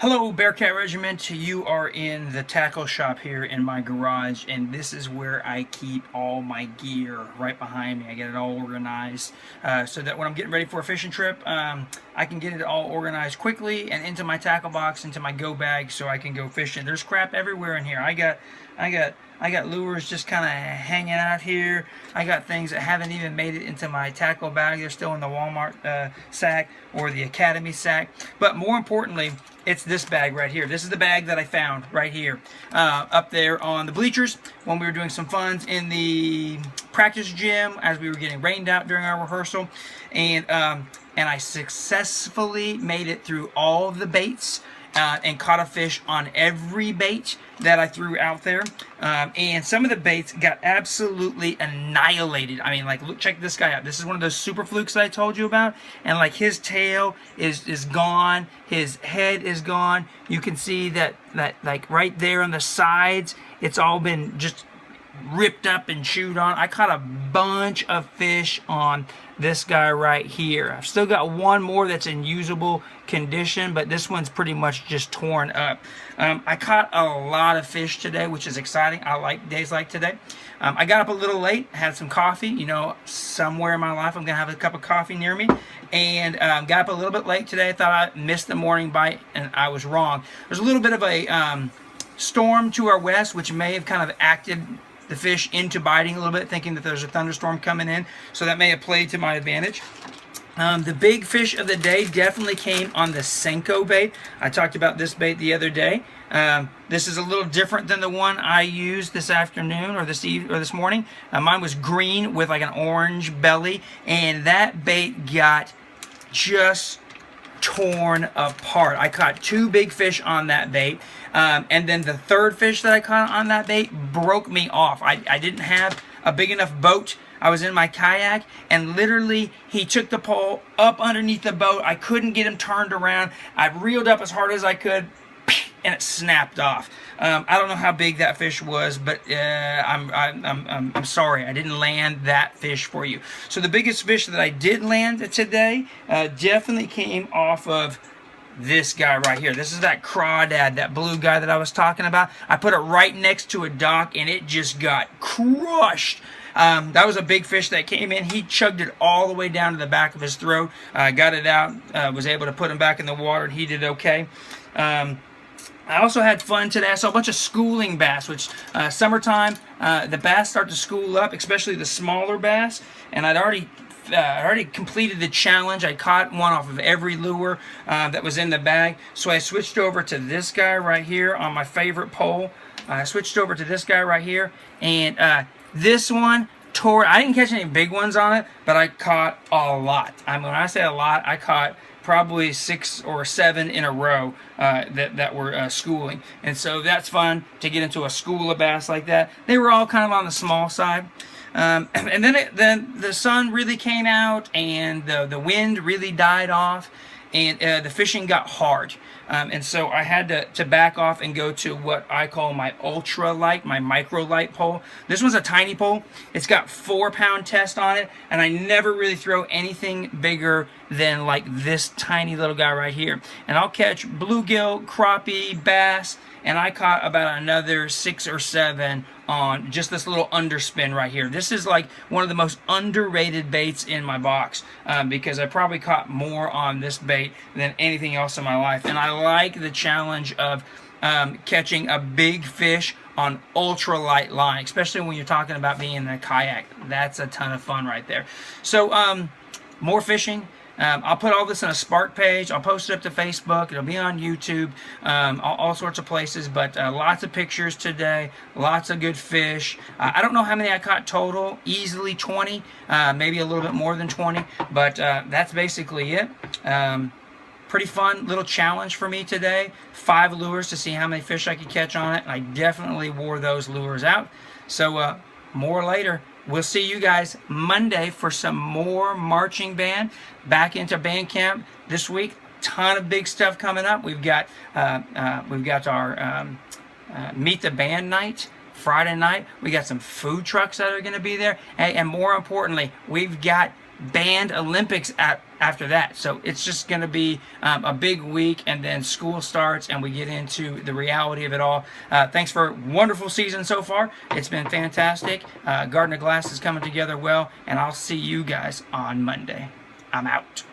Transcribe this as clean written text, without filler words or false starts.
Hello, Bearcat Regiment. You are in the tackle shop here in my garage, and this is where I keep all my gear right behind me. I get it all organized so that when I'm getting ready for a fishing trip, I can get it all organized quickly and into my tackle box, into my go bag, so I can go fishing. There's crap everywhere in here. I got lures just kind of hanging out here. I got things that haven't even made it into my tackle bag. They're still in the Walmart sack or the Academy sack. But more importantly, it's this bag right here. This is the bag that I found right here up there on the bleachers when we were doing some funds in the practice gym as we were getting rained out during our rehearsal. And I successfully made it through all of the baits and caught a fish on every bait that I threw out there. And some of the baits got absolutely annihilated. I mean, like, look, check this guy out. This is one of those super flukes that I told you about. And like, his tail is gone. His head is gone. You can see that like right there on the sides, it's all been just ripped up and chewed on. I caught a bunch of fish on this guy right here. I've still got one more that's in usable condition, but this one's pretty much just torn up. I caught a lot of fish today, which is exciting. I like days like today. I got up a little late, had some coffee. You know, somewhere in my life I'm gonna have a cup of coffee near me, and got up a little bit late today. I thought I missed the morning bite, and I was wrong. There's a little bit of a storm to our west, which may have kind of acted the fish into biting a little bit, thinking that there's a thunderstorm coming in, so that may have played to my advantage. The big fish of the day definitely came on the Senko bait. I talked about this bait the other day. This is a little different than the one I used this afternoon or this morning. Mine was green with like an orange belly, and that bait got just torn apart. I caught two big fish on that bait, and then the third fish that I caught on that bait broke me off. I didn't have a big enough boat. I was in my kayak, and literally he took the pole up underneath the boat. I couldn't get him turned around. I reeled up as hard as I could, and it snapped off. I don't know how big that fish was, but I'm sorry, I didn't land that fish for you. So the biggest fish that I did land today definitely came off of this guy right here. This is that crawdad, that blue guy that I was talking about. I put it right next to a dock, and it just got crushed. That was a big fish that came in. He chugged it all the way down to the back of his throat. Got it out, was able to put him back in the water, and he did okay. I also had fun today. I saw a bunch of schooling bass, which summertime, the bass start to school up, especially the smaller bass. And I'd already completed the challenge. I caught one off of every lure that was in the bag. So I switched over to this guy right here on my favorite pole. I switched over to this guy right here, and this one tore. I didn't catch any big ones on it, but I caught a lot. I mean, when I say a lot, I caught probably 6 or 7 in a row that were schooling. And so that's fun to get into a school of bass like that. They were all kind of on the small side. And then the sun really came out, and the wind really died off, and the fishing got hard. And so I had to back off and go to what I call my ultra light, my micro light pole. This one's a tiny pole. It's got 4-pound test on it, and I never really throw anything bigger than like this tiny little guy right here. And I'll catch bluegill, crappie, bass, and I caught about another 6 or 7 on just this little underspin right here. This is like one of the most underrated baits in my box because I probably caught more on this bait than anything else in my life. And I like the challenge of catching a big fish on ultralight line, especially when you're talking about being in a kayak. That's a ton of fun right there. So more fishing. I'll put all this in a Spark page. I'll post it up to Facebook. It'll be on YouTube, all sorts of places. But lots of pictures today, lots of good fish. I don't know how many I caught total, easily 20, maybe a little bit more than 20. But that's basically it. Pretty fun little challenge for me today. 5 lures to see how many fish I could catch on it. I definitely wore those lures out. So more later. We'll see you guys Monday for some more marching band. Back into band camp this week. Ton of big stuff coming up. We've got our Meet the Band night Friday night. We got some food trucks that are going to be there, and more importantly, we've got band Olympics after that. So it's just going to be a big week, and then school starts and we get into the reality of it all. Thanks for a wonderful season so far. It's been fantastic. Garden of Glass is coming together well, and I'll see you guys on Monday. I'm out.